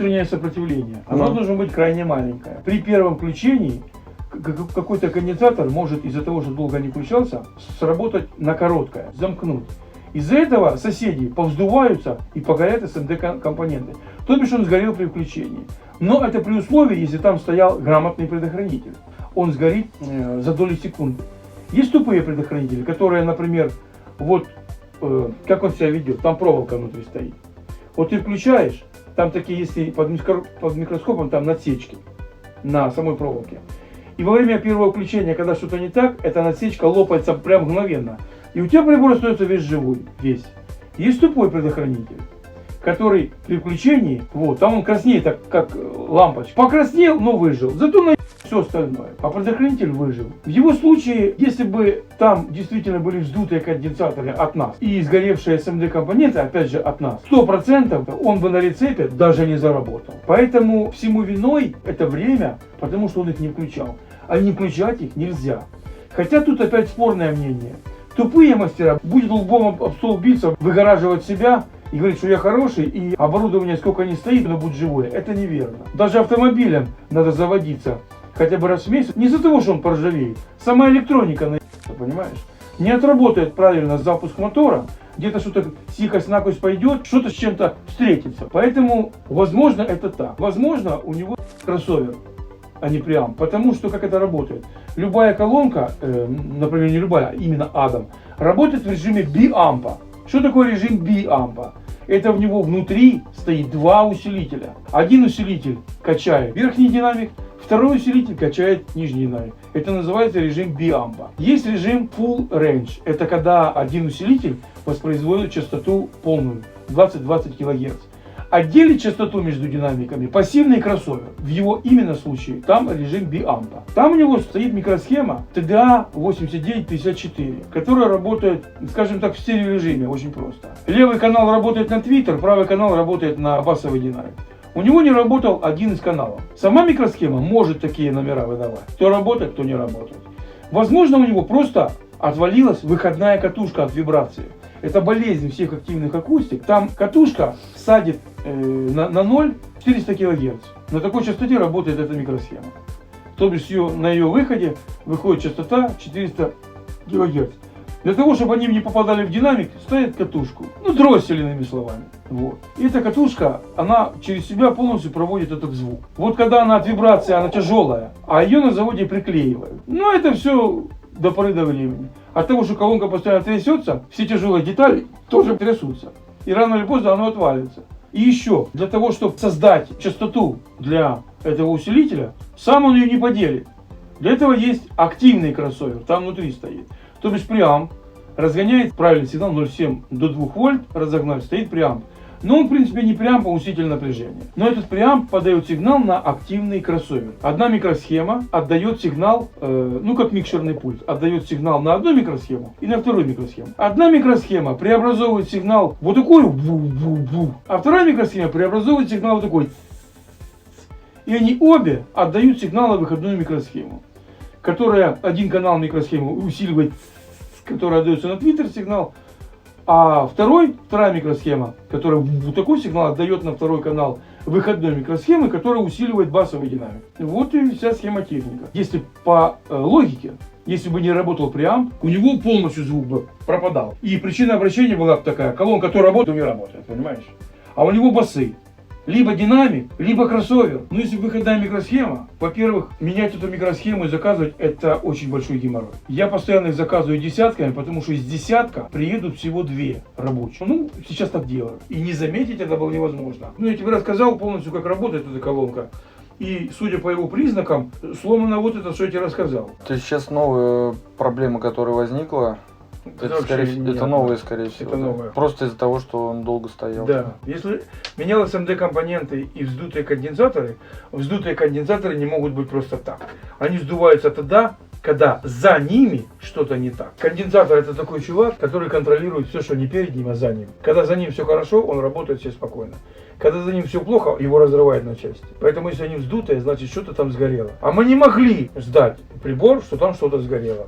внутреннее сопротивление. Оно должно быть крайне маленькое. При первом включении какой-то конденсатор может из-за того, что долго не включался, сработать на короткое, замкнуть. Из-за этого соседи повздуваются и погорят СМД-компоненты. То бишь он сгорел при включении. Но это при условии, если там стоял грамотный предохранитель. Он сгорит за доли секунды. Есть тупые предохранители, которые, например, вот как он себя ведет, там проволока внутри стоит. Вот ты включаешь, там такие, если под микроскопом, там насечки на самой проволоке. И во время первого включения, когда что-то не так, эта насечка лопается прям мгновенно. И у тебя прибор остается весь живой, весь. Есть тупой предохранитель, который при включении, вот, там он краснеет, так, как лампочка. Покраснел, но выжил. Зато на все остальное. А предохранитель выжил. В его случае, если бы там действительно были вздутые конденсаторы от нас и сгоревшие СМД-компоненты, опять же, от нас, 100% он бы на рецепе даже не заработал. Поэтому всему виной это время, потому что он их не включал. А не включать их нельзя. Хотя тут опять спорное мнение. Тупые мастера будет лбом об стол биться, выгораживать себя и говорить, что я хороший, и оборудование сколько ни стоит, оно будет живое. Это неверно. Даже автомобилем надо заводиться хотя бы раз в месяц. Не из-за того, что он поржавеет. Сама электроника наебется, понимаешь? Не отработает правильно запуск мотора, где-то что-то сикость-накость пойдет, что-то с чем-то встретится. Поэтому, возможно, это так. Возможно, у него кроссовер, а не преамп. Потому что как это работает? Любая колонка, например, не любая, а именно Адам, работает в режиме биампа. Что такое режим биампа? Это в него внутри стоит два усилителя. Один усилитель качает верхний динамик, второй усилитель качает нижний динамик. Это называется режим биампа. Есть режим full range. Это когда один усилитель воспроизводит частоту полную, 20-20 кГц. Отделить частоту между динамиками пассивный кроссовер. В его именно случае там режим биампа. Там у него стоит микросхема TDA 8954, которая работает, скажем так, в стереорежиме, очень просто. Левый канал работает на Twitter, правый канал работает на басовый динамик. У него не работал один из каналов. Сама микросхема может такие номера выдавать. То работает, то не работает. Возможно, у него просто отвалилась выходная катушка от вибрации. Это болезнь всех активных акустик. Там катушка садит на 0 400 кГц. На такой частоте работает эта микросхема. То бишь на ее выходе выходит частота 400 кГц. Для того, чтобы они не попадали в динамик, ставят катушку. Ну, дроссель, иными словами. Вот. И эта катушка, она через себя полностью проводит этот звук. Вот когда она от вибрации, она тяжелая, а ее на заводе приклеивают. Но это все до поры до времени. От того, что колонка постоянно трясется, все тяжелые детали тоже трясутся. И рано или поздно оно отвалится. И еще, для того, чтобы создать частоту для этого усилителя, сам он ее не поделит. Для этого есть активный кроссовер, там внутри стоит. То бишь преамп разгоняет правильный сигнал 0,7 до 2 вольт, разогнать, стоит преамп. Но он, в принципе, не преамп, а усилитель напряжения. Но этот преамп подает сигнал на активный кроссовер. Одна микросхема отдает сигнал, ну как микшерный пульт, отдает сигнал на одну микросхему и на вторую микросхему. Одна микросхема преобразовывает сигнал вот такой, а вторая микросхема преобразовывает сигнал вот такой. И они обе отдают сигнал на выходную микросхему, которая один канал микросхемы усиливает, который отдается на Twitter сигнал, а вторая микросхема, которая вот такой сигнал отдает на второй канал выходной микросхемы, которая усиливает басовый динамик. Вот и вся схемотехника. Если по логике, если бы не работал преамп, у него полностью звук бы пропадал. И причина обращения была такая: колонка то работает, то не работает, понимаешь? А у него басы. Либо динамик, либо кроссовер. Но если выходная микросхема, во-первых, менять эту микросхему и заказывать — это очень большой геморрой. Я постоянно их заказываю десятками, потому что из десятка приедут всего 2 рабочие. Ну, сейчас так делаю. И не заметить это было невозможно. Ну, я тебе рассказал полностью, как работает эта колонка. И, судя по его признакам, сломано вот это, что я тебе рассказал. То есть сейчас новая проблема, которая возникла, это новое, скорее всего. Это новое. Просто из-за того, что он долго стоял. Да. Если менял СМД-компоненты и вздутые конденсаторы не могут быть просто так. Они вздуваются тогда, когда за ними что-то не так. Конденсатор — это такой чувак, который контролирует все, что не перед ним, а за ним. Когда за ним все хорошо, он работает все спокойно. Когда за ним все плохо, его разрывает на части. Поэтому если они вздутые, значит что-то там сгорело. А мы не могли сдать прибор, что там что-то сгорело.